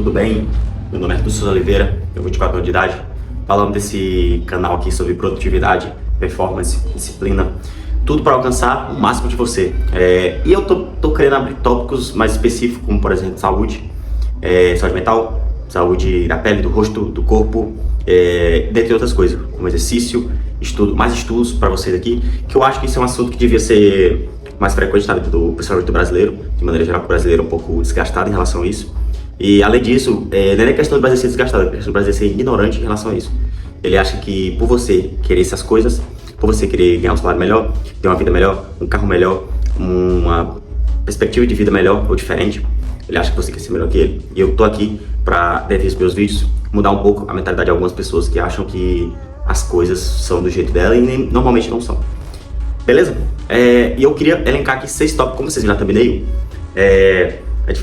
tudo bem? Meu nome é Arthur Souza Oliveira, tenho 24 anos de idade, falando desse canal aqui sobre produtividade, performance, disciplina, tudo para alcançar o máximo de você. E eu tô querendo abrir tópicos mais específicos, como por exemplo saúde, saúde mental, saúde da pele, do rosto, do corpo, dentre outras coisas, como exercício, mais estudos para vocês aqui, que eu acho que isso é um assunto que devia ser mais frequente na vida principalmente do brasileiro, de maneira geral, o brasileiro é um pouco desgastado em relação a isso. E além disso, não é questão do brasileiro ser desgastado, é questão do brasileiro ser ignorante em relação a isso. Ele acha que por você querer essas coisas, por você querer ganhar um salário melhor, ter uma vida melhor, um carro melhor, uma perspectiva de vida melhor ou diferente, ele acha que você quer ser melhor que ele. E eu tô aqui pra, dentro dos meus vídeos, mudar um pouco a mentalidade de algumas pessoas que acham que as coisas são do jeito dela e normalmente não são. Beleza? E eu queria elencar aqui 6 tópicos, como vocês viram na thumbnail.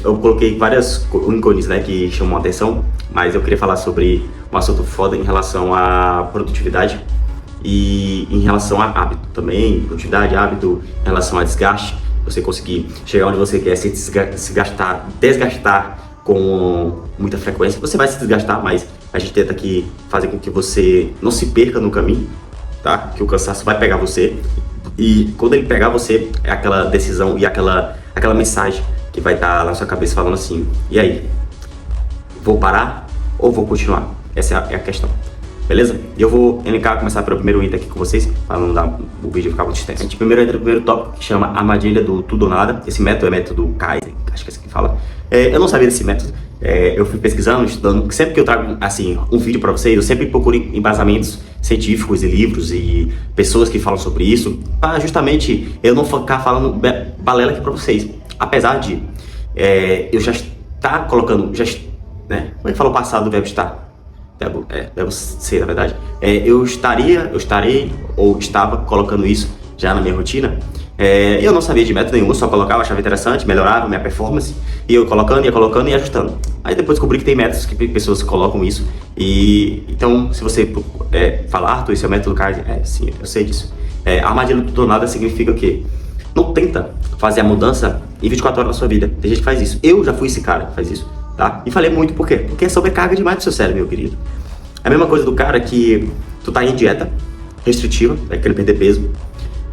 Eu coloquei várias ícones, né, que chamam a atenção, mas eu queria falar sobre um assunto foda em relação à produtividade e em relação a hábito também, produtividade, hábito, em relação a desgaste, você conseguir chegar onde você quer sem desgastar com muita frequência. Você vai se desgastar, mas a gente tenta aqui fazer com que você não se perca no caminho, tá? Que o cansaço vai pegar você e quando ele pegar você, é aquela decisão e aquela mensagem que vai estar na sua cabeça falando assim: e aí? Vou parar ou vou continuar? Essa é a questão, beleza? E eu vou começar pelo primeiro item aqui com vocês, para não dar o vídeo ficar muito extenso. A gente primeiro entra no primeiro tópico, que chama armadilha do tudo ou nada. Esse método é método Kaizen, acho que é assim que fala. Eu não sabia desse método, eu fui pesquisando, estudando. Sempre que eu trago assim, um vídeo para vocês, eu sempre procuro embasamentos científicos e livros e pessoas que falam sobre isso, para justamente eu não ficar falando balela aqui para vocês. Apesar de eu já estar colocando, né? Como é que fala o passado do verbo estar? Verbo ser, na verdade. Eu estarei ou estava colocando isso já na minha rotina. Eu não sabia de método nenhum, só colocava, achava interessante, melhorava minha performance. E eu ia colocando e ajustando. Aí depois descobri que tem métodos que pessoas colocam isso. E então, se você falar, Arthur, esse é o método Kaizen, sim, eu sei disso. Armadilha do tudo ou nada significa o quê? Não tenta fazer a mudança em 24 horas na sua vida. Tem gente que faz isso. Eu já fui esse cara que faz isso, tá? E falei muito, por quê? Porque é sobrecarga demais pro seu cérebro, meu querido. É a mesma coisa do cara que tu tá em dieta restritiva, querendo perder peso,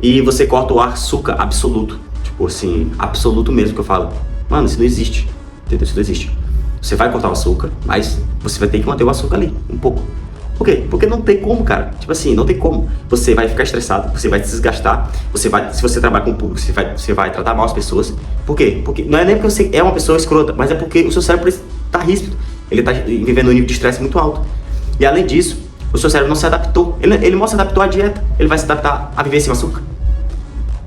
e você corta o açúcar absoluto. Tipo assim, absoluto mesmo que eu falo. Mano, isso não existe. Entendeu? Isso não existe. Você vai cortar o açúcar, mas você vai ter que manter o açúcar ali, um pouco. Por quê? Porque não tem como, cara. Tipo assim, não tem como. Você vai ficar estressado, você vai se desgastar, se você trabalhar com o público, você vai tratar mal as pessoas. Por quê? Porque não é nem porque você é uma pessoa escrota, mas é porque o seu cérebro está ríspido. Ele está vivendo um nível de estresse muito alto. E além disso, o seu cérebro não se adaptou. Ele mal se adaptou à dieta. Ele vai se adaptar a viver sem açúcar.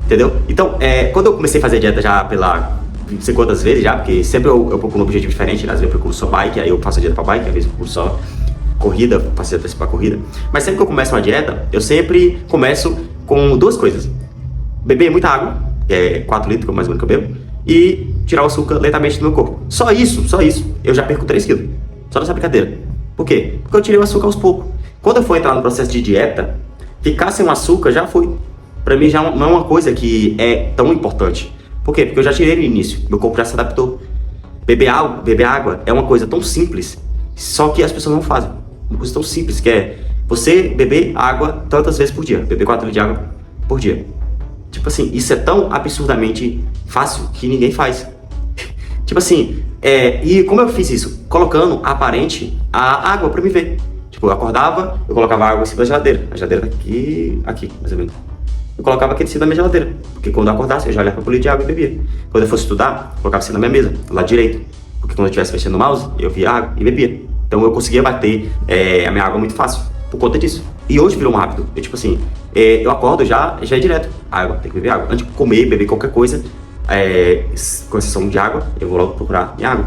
Entendeu? Então, quando eu comecei a fazer dieta já não sei quantas vezes já, porque sempre eu procuro um objetivo diferente, né? Às vezes eu procuro só bike, aí eu faço a dieta pra bike, às vezes eu procuro só corrida, faço dieta pra corrida. Mas sempre que eu começo uma dieta, eu sempre começo com 2 coisas: beber muita água, que é 4 litros, que é mais ou menos que eu bebo, e tirar o açúcar lentamente do meu corpo. Só isso, eu já perco 3 quilos. Só nessa brincadeira. Por quê? Porque eu tirei o açúcar aos poucos. Quando eu for entrar no processo de dieta, ficar sem o açúcar já foi. Pra mim já não é uma coisa que é tão importante. Por quê? Porque eu já tirei no início, meu corpo já se adaptou. Beber água é uma coisa tão simples, só que as pessoas não fazem. Uma coisa tão simples, que é você beber água tantas vezes por dia, beber 4 litros de água por dia. Tipo assim, isso é tão absurdamente fácil que ninguém faz. Tipo assim, e como eu fiz isso? Colocando aparente a água pra me ver. Tipo, eu acordava, eu colocava água em cima da geladeira. A geladeira tá aqui, mais ou menos. Eu colocava aqui em cima da minha geladeira, porque quando eu acordasse, eu já olhava pro litro de água e bebia. Quando eu fosse estudar, eu colocava assim na minha mesa, do lado direito. Porque quando eu estivesse mexendo no mouse, eu via água e bebia. Então eu conseguia bater a minha água muito fácil, por conta disso. E hoje virou um hábito. Tipo assim, eu acordo já é direto. Água, tem que beber água. Antes de comer, beber qualquer coisa, com exceção de água, eu vou logo procurar minha água.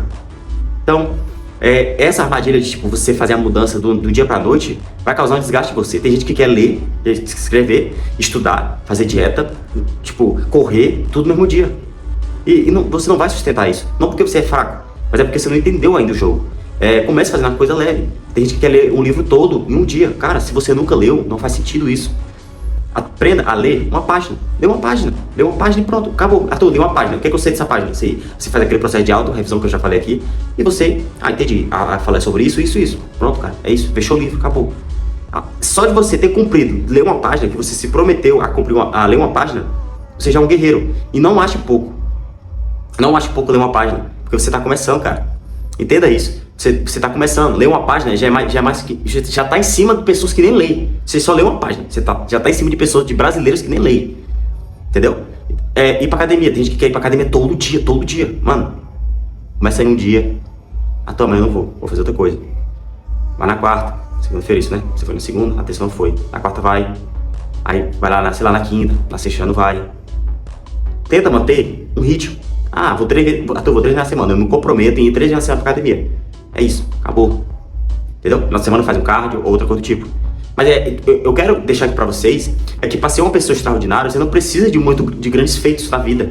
Então, essa armadilha de tipo, você fazer a mudança do dia pra noite vai causar um desgaste em você. Tem gente que quer ler, escrever, estudar, fazer dieta, tipo, correr, tudo no mesmo dia. E você não vai sustentar isso. Não porque você é fraco, mas é porque você não entendeu ainda o jogo. Comece fazendo uma coisa leve. Tem gente que quer ler um livro todo em um dia. Cara, se você nunca leu, não faz sentido isso. Aprenda a ler uma página. Lê uma página. Lê uma página e pronto. Acabou. Arthur, lê uma página. O que é que eu sei dessa página? Você faz aquele processo de auto-revisão que eu já falei aqui. E você... entendi. Falei sobre isso. Pronto, cara. É isso. Fechou o livro. Acabou. Só de você ter cumprido, ler uma página, que você se prometeu a cumprir a ler uma página, você já é um guerreiro. E não ache pouco. Não ache pouco ler uma página. Porque você tá começando, cara. Entenda isso. Você tá começando, ler uma página já tá em cima de pessoas que nem leem. Você só lê uma página, já tá em cima de pessoas, de brasileiros que nem leem. Entendeu? Ir pra academia, tem gente que quer ir pra academia todo dia. Mano, começa aí um dia. Amanhã eu não vou fazer outra coisa. Vai na quarta, segunda-feira isso, né? Você foi na segunda, na terça não foi. Na quarta vai. Aí vai lá, sei lá, na quinta, na sexta não vai. Tenta manter um ritmo. Vou 3 vezes na semana, eu me comprometo em ir 3 vezes na semana pra academia. É isso, acabou. Entendeu? Na semana faz um cardio ou outra coisa do tipo. Mas eu quero deixar aqui pra vocês, que pra ser uma pessoa extraordinária, você não precisa de grandes feitos na vida.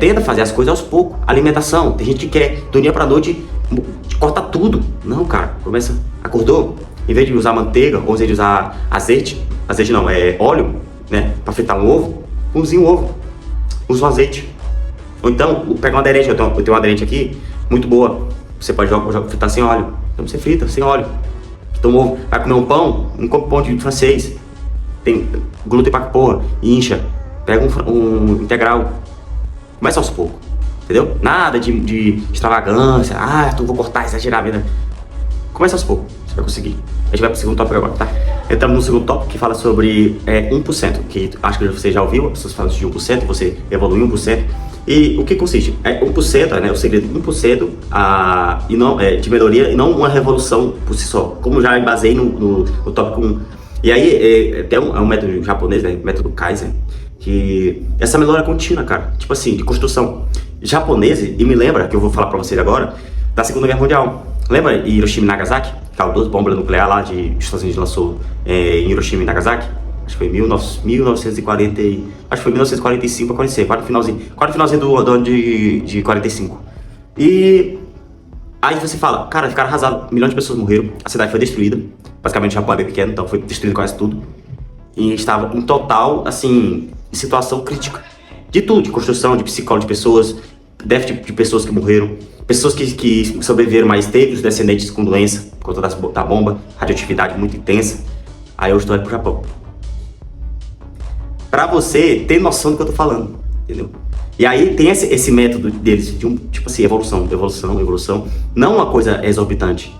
Tenta fazer as coisas aos poucos. Alimentação, tem gente que quer do dia pra noite cortar tudo. Não, cara, acordou, em vez de usar manteiga, ou em vez de usar azeite não, óleo, né, pra fritar um ovo, cozinha um ovo, usa um azeite. Ou então, pega uma aderente, eu tenho uma aderente aqui, muito boa. Você pode fritar sem óleo. Então você frita sem óleo. Então, ovo, vai comer um pão, não come pão de francês. Tem glúten pra porra, incha. Pega um integral. Começa aos poucos, entendeu? Nada de extravagância. Vou cortar, exagerar a vida. Começa aos poucos, você vai conseguir. A gente vai pro segundo tópico agora, tá? Entramos no segundo tópico que fala sobre 1%, que acho que você já ouviu, as pessoas falam de 1%, você evolui 1%. E o que consiste? 1%, né, o segredo, 1% e não, de melhoria e não uma revolução por si só, como já basei no tópico 1. E aí, tem um método japonês, né, método Kaizen, que essa melhora contínua, cara, tipo assim, de construção. Japonês, e me lembra, que eu vou falar pra vocês agora, da Segunda Guerra Mundial. Lembra Hiroshima e Nagasaki? Aquelas 2 bombas nucleares lá de Estados Unidos lançou em Hiroshima e Nagasaki? Acho que foi 1940, acho que foi 1945 para 46, quase finalzinho do ano de 45. E aí você fala, cara, ficaram arrasados, milhões de pessoas morreram, a cidade foi destruída, basicamente o Japão é bem pequeno, então foi destruído quase tudo. E estava em total, assim, em situação crítica. De tudo, de construção, de psicólogo de pessoas, déficit de pessoas que morreram, pessoas que sobreviveram, mas teve os descendentes com doença, por conta da bomba, radioatividade muito intensa. Aí eu estou indo pro Japão. Pra você ter noção do que eu tô falando, entendeu? E aí tem esse método deles, de tipo assim, evolução, não uma coisa exorbitante,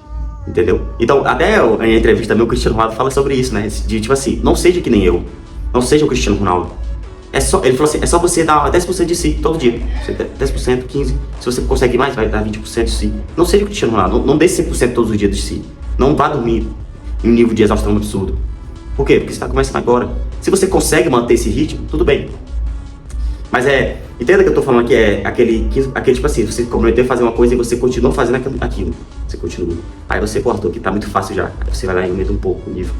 entendeu? Então, até em entrevista também o Cristiano Ronaldo fala sobre isso, né? De tipo assim, não seja que nem eu, não seja o Cristiano Ronaldo. Ele falou assim, é só você dar 10% de si todo dia, 10%, 15%, se você conseguir mais, vai dar 20% de si. Não seja o Cristiano Ronaldo, não dê 100% todos os dias de si, não vá dormir em um nível de exaustão absurdo. Por quê? Porque você está começando agora. Se você consegue manter esse ritmo, tudo bem. Mas entenda que eu tô falando aqui, aquele tipo assim, você comprometeu a fazer uma coisa e você continua fazendo aquilo. Você continua. Aí você, Arthur, que tá muito fácil já. Aí você vai lá e aumenta um pouco o nível.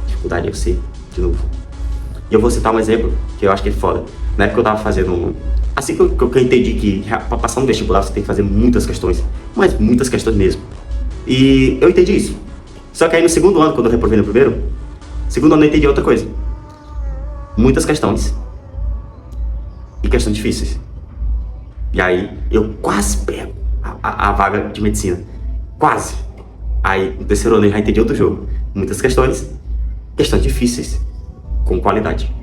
Dificuldade é você, de novo. E eu vou citar um exemplo, que eu acho que é foda. Na época eu tava fazendo assim que eu entendi que pra passar no vestibular você tem que fazer muitas questões. Mas muitas questões mesmo. E eu entendi isso. Só que aí no segundo ano, quando eu reprovei no primeiro, segundo ano eu entendi outra coisa. Muitas questões. E questões difíceis. E aí eu quase pego a vaga de medicina. Quase. Aí no terceiro ano eu já entendi outro jogo. Muitas questões difíceis. Com qualidade.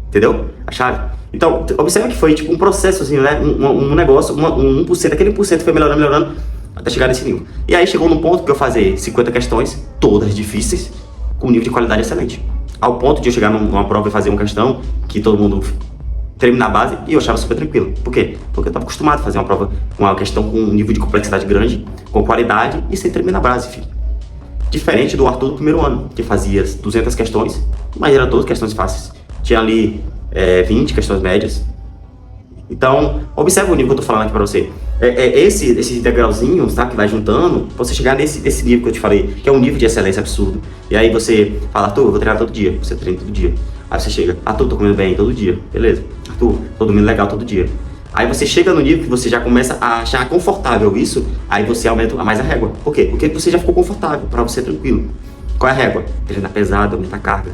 Entendeu? A chave. Então, observa que foi tipo um processo assim, né? Um negócio, 1%, aquele 1% foi melhorando até chegar nesse nível. E aí chegou num ponto que eu fazia 50 questões, todas difíceis, com um nível de qualidade excelente. Ao ponto de eu chegar numa prova e fazer uma questão que todo mundo termina a base e eu achava super tranquilo. Por quê? Porque eu estava acostumado a fazer uma questão com um nível de complexidade grande, com qualidade e sem terminar a base, filho. Diferente do Arthur do primeiro ano, que fazia 200 questões, mas eram todas questões fáceis. Tinha ali 20 questões médias. Então, observa o nível que eu tô falando aqui pra você. Esses degrauzinhos, tá? Que vai juntando, pra você chegar nesse nível que eu te falei, que é um nível de excelência absurdo. E aí você fala, Arthur, eu vou treinar todo dia. Você treina todo dia. Aí você chega, Arthur, tô comendo bem todo dia. Beleza. Arthur, tô dormindo legal todo dia. Aí você chega no nível que você já começa a achar confortável isso, aí você aumenta mais a régua. Por quê? Porque você já ficou confortável, pra você tranquilo. Qual é a régua? Treinar pesado, aumentar a carga.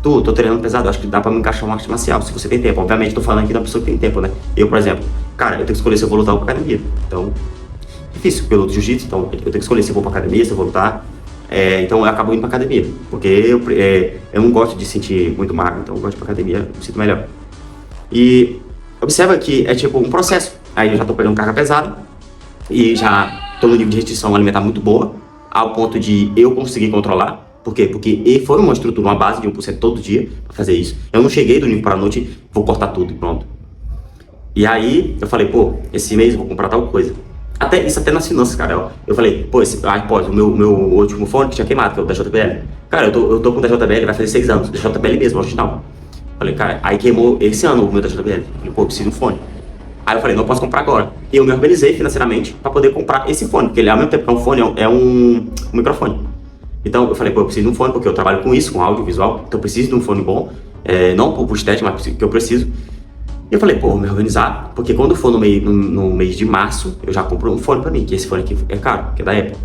Tô treinando pesado, acho que dá pra me encaixar uma arte marcial, se você tem tempo. Obviamente, tô falando aqui da pessoa que tem tempo, né? Eu, por exemplo, cara, eu tenho que escolher se eu vou lutar ou pra academia. Então, difícil, porque eu luto jiu-jitsu, então eu tenho que escolher se eu vou pra academia, se eu vou lutar. Então eu acabo indo pra academia, porque eu não gosto de sentir muito magro, então eu gosto de ir pra academia, me sinto melhor. E observa que é tipo um processo. Aí eu já tô pegando carga pesada e já tô no nível de restrição alimentar muito boa, ao ponto de eu conseguir controlar. Por quê? Porque foi uma estrutura, uma base de 1% todo dia pra fazer isso. Eu não cheguei do nível para a noite, vou cortar tudo e pronto. E aí eu falei, pô, esse mês eu vou comprar tal coisa. Isso até nas finanças, cara. Eu falei, pô, o meu último fone que tinha queimado, que é o da JBL. Cara, eu tô com o da JBL, vai fazer 6 anos, da JBL mesmo, original. Falei, cara, aí queimou esse ano o meu da JBL. Falei, pô, eu preciso de um fone. Aí eu falei, não posso comprar agora. E eu me organizei financeiramente pra poder comprar esse fone, porque ele ao mesmo tempo que é um fone, é um microfone. Então eu falei, pô, eu preciso de um fone, porque eu trabalho com isso, com audiovisual, então eu preciso de um fone bom, não por estética, mas que eu preciso. E eu falei, pô, vou me organizar, porque quando for no mês de março, eu já compro um fone pra mim, que esse fone aqui é caro, que é da Apple.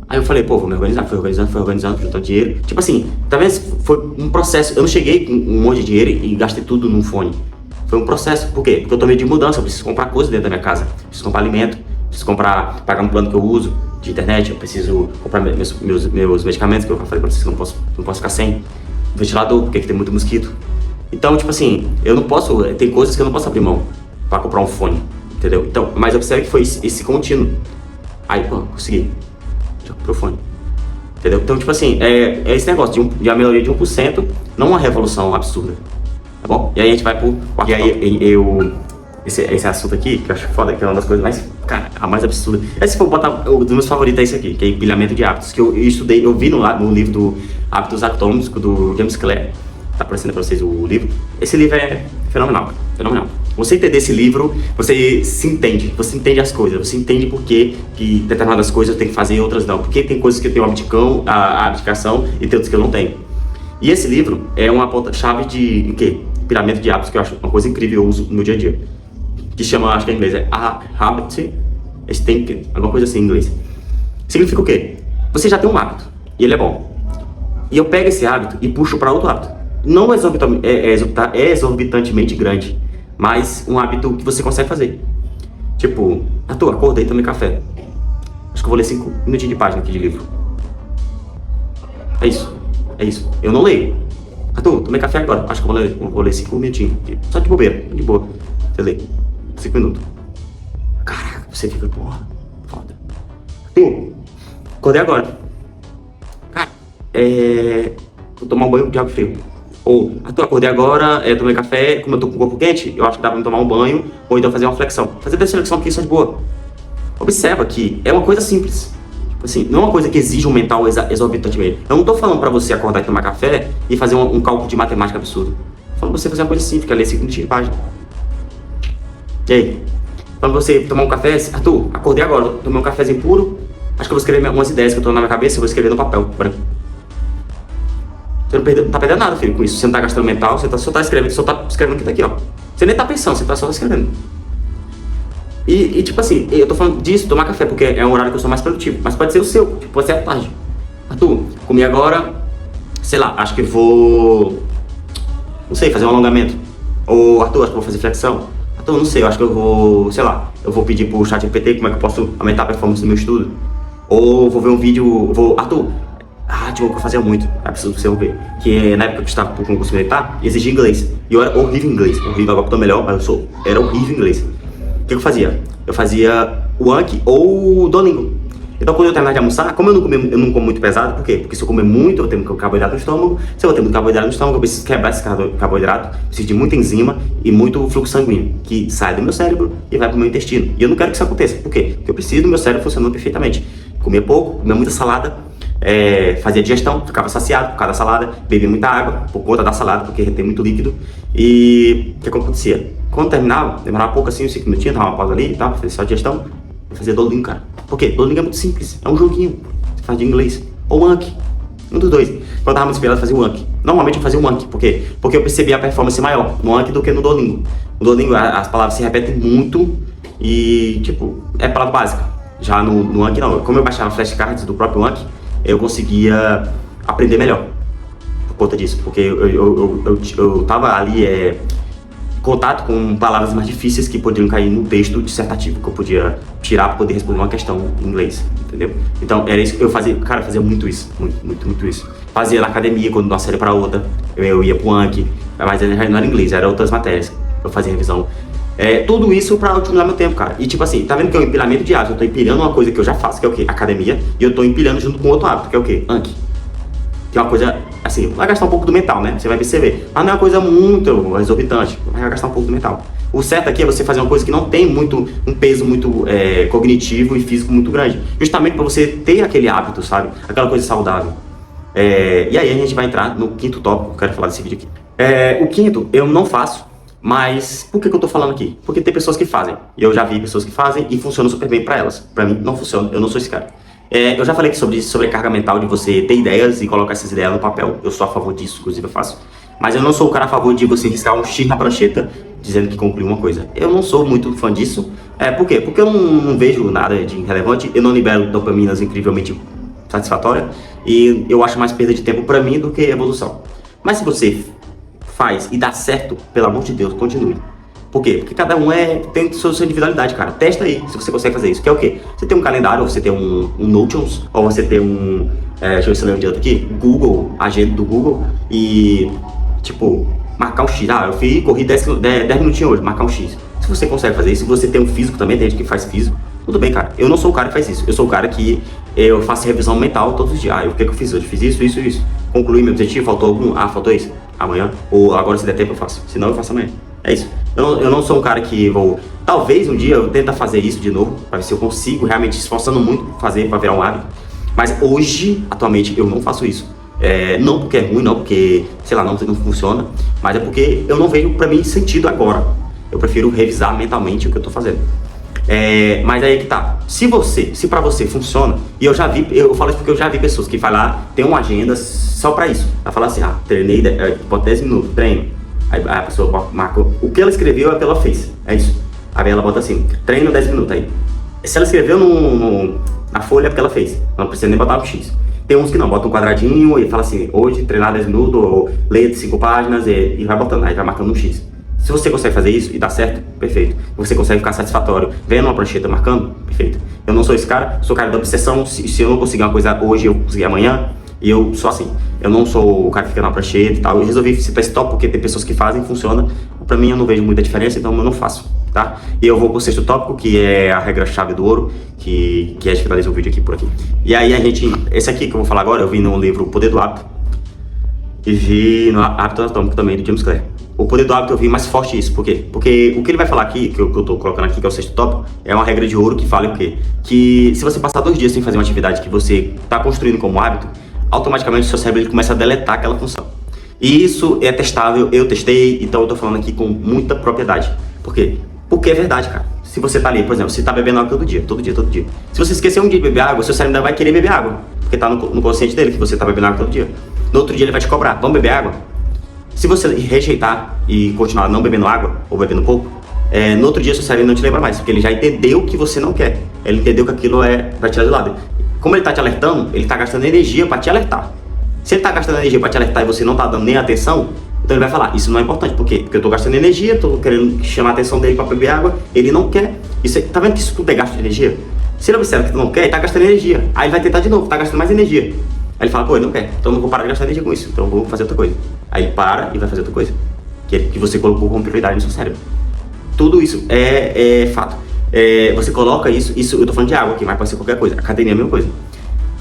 Aí eu falei, pô, vou me organizar, fui organizando, juntando dinheiro. Tipo assim, talvez foi um processo, eu não cheguei com um monte de dinheiro e gastei tudo num fone. Foi um processo, por quê? Porque eu tô meio de mudança, eu preciso comprar coisas dentro da minha casa, preciso comprar alimento, preciso pagar um plano que eu uso de internet, eu preciso comprar meus medicamentos, que eu falei pra vocês que eu não posso ficar sem. Ventilador, porque aqui tem muito mosquito. Então, tipo assim, eu não posso, tem coisas que eu não posso abrir mão pra comprar um fone, entendeu? Então, mas observe que foi esse contínuo. Aí, pô, consegui. Já comprei o fone. Entendeu? Então, tipo assim, é esse negócio de a melhoria de 1%, não uma revolução absurda. Tá bom? E aí a gente vai pro quarto. E aí esse assunto aqui, que eu acho foda, que é uma das coisas mais, cara, a mais absurda. Se for botar, um dos meus favoritos é esse aqui, que é empilhamento de hábitos, que eu estudei, eu vi no livro do Hábitos Atômicos, do James Clear. Tá aparecendo pra vocês o livro. Esse livro é fenomenal, fenomenal. Você entender esse livro, você entende as coisas, você entende por que determinadas coisas eu tenho que fazer e outras não. Porque tem coisas que eu tenho a abdicação e tem outras que eu não tenho. E esse livro é uma ponta-chave de empilhamento de hábitos, que eu acho uma coisa incrível, eu uso no dia a dia. Que chama, acho que em inglês é Habit Stinking, alguma coisa assim em inglês. Significa o quê? Você já tem um hábito, e ele é bom. E eu pego esse hábito e puxo para outro hábito. Não exorbitantemente grande, mas um hábito que você consegue fazer. Tipo, Arthur, acordei e tomei café. Acho que eu vou ler 5 minutinhos de página aqui de livro. É isso. Eu não leio. Arthur, tomei café agora. Acho que eu vou ler 5 minutinhos. Só de bobeira, de boa. Você lê 5 minutos. Caraca, você fica, porra, foda. Arthur, acordei agora. Cara, vou tomar um banho de água fria. Ou, Arthur, acordei agora, tomei café, como eu tô com o corpo quente, eu acho que dá pra me tomar um banho, ou então fazer uma flexão. Fazer dessa flexão aqui, isso é de boa. Observa que é uma coisa simples. Tipo assim, não é uma coisa que exige um mental exorbitantemente. Eu não tô falando pra você acordar e tomar café e fazer um cálculo de matemática absurdo. Tô falando pra você fazer uma coisa simples, que é ler 5 minutos de página. E aí? Falando pra você tomar um café, Arthur, acordei agora, tomei um cafezinho puro, acho que eu vou escrever algumas ideias que eu tô na minha cabeça, eu vou escrever no papel branco. Você não tá perdendo nada, filho, com isso. Você não tá gastando mental, você só tá escrevendo o que tá aqui, ó. Você nem tá pensando, você tá só escrevendo. E tipo assim, eu tô falando disso, tomar café, porque é um horário que eu sou mais produtivo. Mas pode ser o seu, tipo, pode ser à tarde. Arthur, comi agora, sei lá, acho que vou, não sei, fazer um alongamento. Ou, Arthur, acho que vou fazer flexão. Arthur, não sei, eu acho que eu vou, sei lá, eu vou pedir pro ChatGPT como é que eu posso aumentar a performance do meu estudo. Ou vou ver um vídeo, Arthur, tipo, que eu fazia muito, é preciso você ver. Que na época que eu estava pro concurso militar, exigia inglês. E eu era horrível em inglês. Horrível, agora eu tô melhor, mas era horrível em inglês. O que eu fazia? Eu fazia o Anki ou o Duolingo. Então quando eu terminar de almoçar, como eu não como muito pesado, por quê? Porque se eu comer muito, eu tenho carboidrato no estômago. Se eu tenho muito carboidrato no estômago, eu preciso quebrar esse carboidrato, preciso de muita enzima e muito fluxo sanguíneo, que sai do meu cérebro e vai pro meu intestino. E eu não quero que isso aconteça. Por quê? Porque eu preciso do meu cérebro funcionando perfeitamente. Comia pouco, comia muita salada, fazia digestão, ficava saciado por causa da salada, bebia muita água por conta da salada, porque retém muito líquido. E o que acontecia? Quando terminava, demorava pouco assim, uns 5 minutinhos, dava uma pausa ali e tal, pra fazer só digestão, eu fazia Duolingo, cara. Por quê? Duolingo é muito simples, é um joguinho, você faz de inglês, ou Anki, um dos dois. Quando eu tava muito inspirado, eu fazia o Anki. Normalmente eu fazia o Anki, por quê? Porque eu percebia a performance maior no Anki do que no Duolingo. No Duolingo as palavras se repetem muito e, tipo, é palavra básica. Já no Anki não, como eu baixava flashcards do próprio Anki, eu conseguia aprender melhor. conta disso, porque eu tava ali em contato com palavras mais difíceis que poderiam cair no texto dissertativo que eu podia tirar para poder responder uma questão em inglês, entendeu? Então era isso que eu fazia, cara, eu fazia muito isso, muito isso. Fazia na academia, quando de uma série para outra, eu ia pro Anki, mas não era inglês, era outras matérias, eu fazia revisão. Tudo isso pra otimizar meu tempo, cara. E tipo assim, tá vendo que é um empilhamento de hábitos? Eu tô empilhando uma coisa que eu já faço, que é o quê? Academia, e eu tô empilhando junto com outro hábito, que é o quê? Anki. Que é uma coisa, assim, vai gastar um pouco do mental, né? Você vai perceber. Mas não é uma coisa muito exorbitante, vai gastar um pouco do mental. O certo aqui é você fazer uma coisa que não tem um peso muito cognitivo e físico muito grande. Justamente pra você ter aquele hábito, sabe? Aquela coisa saudável. E aí a gente vai entrar no quinto tópico que eu quero falar desse vídeo aqui. O quinto, eu não faço. Mas por que eu tô falando aqui? Porque tem pessoas que fazem. E eu já vi pessoas que fazem e funciona super bem pra elas. Pra mim não funciona, eu não sou esse cara. Eu já falei aqui sobre sobrecarga mental, de você ter ideias e colocar essas ideias no papel. Eu sou a favor disso, inclusive eu faço. Mas eu não sou o cara a favor de você riscar um X na prancheta dizendo que concluiu uma coisa. Eu não sou muito fã disso. Por quê? Porque eu não vejo nada de relevante. Eu não libero dopaminas incrivelmente satisfatórias. E eu acho mais perda de tempo pra mim do que evolução. Mas se você faz e dá certo, pelo amor de Deus, continue. Por quê? Porque cada um tem sua individualidade, cara. Testa aí se você consegue fazer isso. Que é o quê? Você tem um calendário, ou você tem um Notions, ou você tem deixa eu ver se eu lembro de outro aqui. Google, agenda do Google. E, tipo, marcar um X. Eu corri 10 minutinhos hoje, marcar um X. Se você consegue fazer isso, se você tem um físico também, tem gente que faz físico. Tudo bem, cara. Eu não sou o cara que faz isso. Eu sou o cara que eu faço revisão mental todos os dias. O que eu fiz hoje? Fiz isso. Concluí meu objetivo, faltou algum? Faltou isso. Amanhã. Ou agora, se der tempo, eu faço. Se não, eu faço amanhã. É isso. Eu não sou um cara que vou... Talvez um dia eu tente fazer isso de novo, para ver se eu consigo, realmente esforçando muito fazer, para virar um hábito. Mas hoje, atualmente, eu não faço isso. Não porque é ruim, não porque, sei lá, não funciona, mas é porque eu não vejo, pra mim, sentido agora. Eu prefiro revisar mentalmente o que eu tô fazendo. Mas aí que tá. Se pra você funciona, e eu falo isso porque eu já vi pessoas que vai lá, tem uma agenda só pra isso. Ela fala assim, treinei, bota 10 minutos, treino. Aí a pessoa marca o que ela escreveu é o que ela fez. É isso. Aí ela bota assim, treino 10 minutos aí. Se ela escreveu na folha é porque ela fez. Não precisa nem botar um X. Tem uns que não, bota um quadradinho e fala assim, hoje treinar 10 minutos, ou ler 5 páginas e vai botando, aí vai marcando um X. Se você consegue fazer isso e dá certo, perfeito. Você consegue ficar satisfatório vendo uma prancheta marcando, perfeito. Eu não sou esse cara, sou o cara da obsessão. Se eu não conseguir uma coisa hoje, eu conseguir amanhã. E eu sou assim. Eu não sou o cara que fica na prancheta e tal. Eu resolvi citar esse tópico porque tem pessoas que fazem e funciona. Pra mim eu não vejo muita diferença, então eu não faço, tá? E eu vou pro sexto tópico, que é a regra-chave do ouro, que a gente finaliza o vídeo aqui por aqui. E aí esse aqui que eu vou falar agora, eu vi no livro O Poder do Hábito. E vi no Hábito Atômico também, do James Clear. O Poder do Hábito eu vi mais forte isso. Por quê? Porque o que ele vai falar aqui, que eu tô colocando aqui, que é o sexto tópico, é uma regra de ouro que fala o quê? Que se você passar 2 dias sem fazer uma atividade que você tá construindo como hábito, automaticamente o seu cérebro ele começa a deletar aquela função. E isso é testável, eu testei, então eu tô falando aqui com muita propriedade. Por quê? Porque é verdade, cara. Se você tá ali, por exemplo, você tá bebendo água todo dia. Se você esquecer um dia de beber água, seu cérebro ainda vai querer beber água. Porque tá no consciente dele que você tá bebendo água todo dia. No outro dia ele vai te cobrar, vamos beber água? Se você rejeitar e continuar não bebendo água, ou bebendo pouco, no outro dia seu cérebro não te lembra mais, porque ele já entendeu que você não quer. Ele entendeu que aquilo é pra tirar de lado. Como ele tá te alertando, ele tá gastando energia pra te alertar. Se ele tá gastando energia pra te alertar e você não tá dando nem atenção, então ele vai falar, isso não é importante. Por quê? Porque eu tô gastando energia, tô querendo chamar a atenção dele pra beber água, ele não quer. Tá vendo que isso tudo é gasto de energia? Se ele observa que tu não quer, ele tá gastando energia. Aí ele vai tentar de novo, tá gastando mais energia. Aí ele fala, pô, ele não quer, então eu não vou parar de gastar energia com isso, então eu vou fazer outra coisa. Aí ele para e vai fazer outra coisa, que você colocou como prioridade no seu cérebro. Tudo isso é fato. Você coloca isso, eu tô falando de água aqui, mas pode ser qualquer coisa. Academia é a mesma coisa.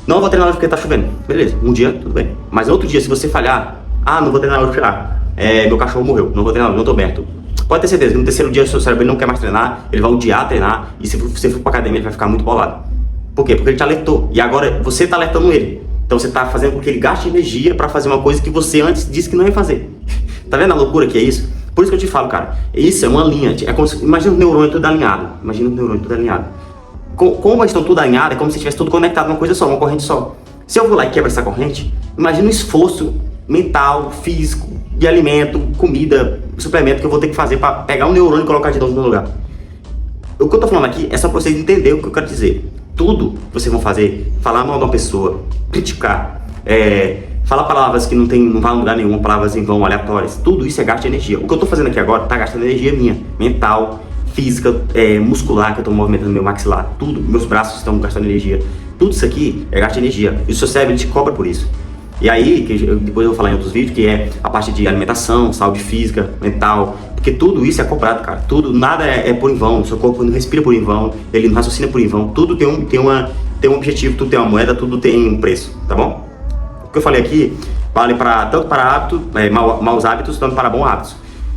Não vou treinar hoje porque tá chovendo. Beleza, um dia, tudo bem. Mas outro dia, se você falhar, não vou treinar hoje, meu cachorro morreu, não vou treinar hoje, não tô aberto. Pode ter certeza que no terceiro dia o seu cérebro não quer mais treinar, ele vai odiar treinar, e se você for pra academia ele vai ficar muito bolado. Por quê? Porque ele te alertou, e agora você tá alertando ele. Então você tá fazendo com que ele gaste energia pra fazer uma coisa que você antes disse que não ia fazer. Tá vendo a loucura que é isso? Por isso que eu te falo, cara, isso é uma linha, imagina o neurônio tudo alinhado, Como eles estão tudo alinhados, é como se estivesse tudo conectado numa coisa só, uma corrente só. Se eu vou lá e quebro essa corrente, imagina o esforço mental, físico, de alimento, comida, suplemento que eu vou ter que fazer para pegar um neurônio e colocar de novo no lugar. O que eu tô falando aqui é só para vocês entenderem o que eu quero dizer. Tudo que vocês vão fazer, falar mal de uma pessoa, criticar, Fala palavras que não vão a lugar nenhum, palavras em vão, aleatórias. Tudo isso é gasto de energia. O que eu tô fazendo aqui agora tá gastando energia minha, mental, física, muscular, que eu tô movimentando meu maxilar. Tudo, meus braços estão gastando energia. Tudo isso aqui é gasto de energia. E o seu cérebro te cobra por isso. E aí, depois eu vou falar em outros vídeos, que é a parte de alimentação, saúde física, mental. Porque tudo isso é cobrado, cara. Tudo, nada é por em vão. O seu corpo não respira por em vão, ele não raciocina por em vão. Tudo tem um objetivo, tudo tem uma moeda, tudo tem um preço, tá bom? O que eu falei aqui vale tanto para hábitos, maus hábitos, tanto para bons hábitos.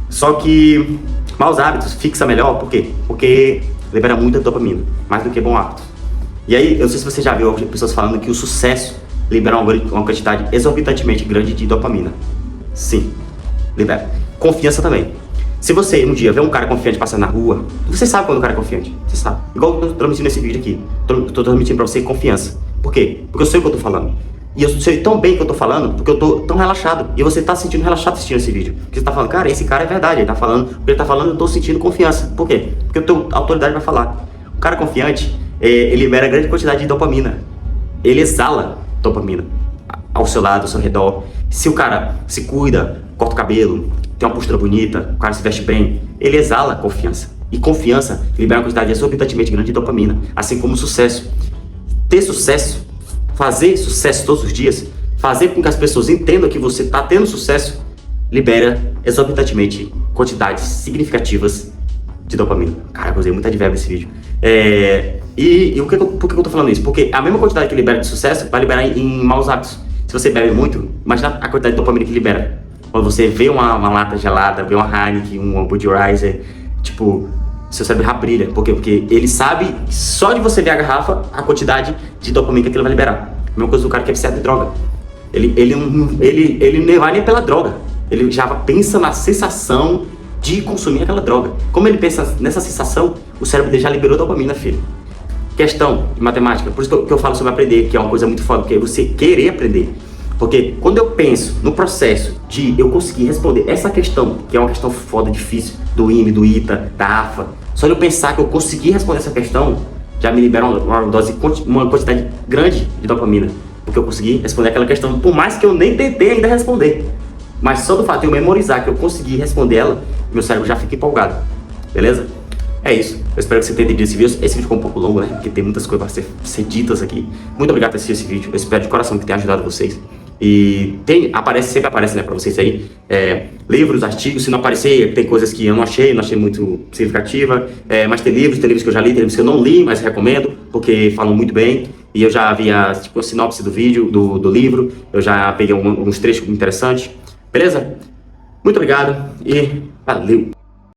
Só que maus hábitos fixa melhor, por quê? Porque libera muita dopamina, mais do que bons hábitos. E aí, eu não sei se você já viu pessoas falando que o sucesso libera uma quantidade exorbitantemente grande de dopamina. Sim, libera. Confiança também. Se você um dia vê um cara confiante passando na rua, você sabe quando o cara é confiante. Você sabe. Igual eu tô transmitindo esse vídeo aqui. Tô transmitindo pra você confiança. Por quê? Porque eu sei o que eu tô falando. E eu sei tão bem o que eu tô falando, porque eu tô tão relaxado. E você tá se sentindo relaxado assistindo esse vídeo. Porque você tá falando, cara, esse cara é verdade. Ele tá falando, porque ele tá falando, eu tô sentindo confiança. Por quê? Porque eu tenho autoridade pra falar. O cara confiante, ele libera grande quantidade de dopamina. Ele exala dopamina ao seu lado, ao seu redor. Se o cara se cuida, corta o cabelo, tem uma postura bonita, o cara se veste bem, ele exala confiança. E confiança libera uma quantidade exorbitantemente grande de dopamina. Assim como sucesso. Ter sucesso, fazer sucesso todos os dias, fazer com que as pessoas entendam que você está tendo sucesso, libera exorbitantemente quantidades significativas de dopamina. Cara, eu usei muito advérbio nesse vídeo. Por que eu tô falando isso? Porque a mesma quantidade que libera de sucesso vai liberar em maus hábitos. Se você bebe muito, imagina a quantidade de dopamina que libera. Quando você vê uma lata gelada, vê uma Heineken, um Budweiser, tipo, seu cérebro já brilha. Por quê? Porque ele sabe, só de você ver a garrafa, a quantidade de dopamina que ele vai liberar. A mesma coisa do cara que é viciado em droga. Ele não vai nem pela droga. Ele já pensa na sensação de consumir aquela droga. Como ele pensa nessa sensação, o cérebro dele já liberou dopamina, filho. Questão de matemática, por isso que eu falo sobre aprender, que é uma coisa muito foda, porque é você querer aprender. Porque quando eu penso no processo de eu conseguir responder essa questão, que é uma questão foda, difícil, do IME, do ITA, da AFA, só de eu pensar que eu consegui responder essa questão, já me libera uma quantidade grande de dopamina. Porque eu consegui responder aquela questão, por mais que eu nem tentei ainda responder. Mas só do fato de eu memorizar que eu consegui responder ela, meu cérebro já fica empolgado. Beleza? É isso. Eu espero que você tenha entendido esse vídeo. Esse vídeo ficou um pouco longo, né? Porque tem muitas coisas para ser ditas aqui. Muito obrigado por assistir esse vídeo. Eu espero de coração que tenha ajudado vocês. E sempre aparece, né, pra vocês aí, livros, artigos. Se não aparecer, tem coisas que eu não achei muito significativa. Mas tem livros que eu já li, tem livros que eu não li, mas recomendo, porque falam muito bem. E eu já vi a sinopse do vídeo, do livro. Eu já peguei alguns trechos interessantes. Beleza? Muito obrigado e valeu!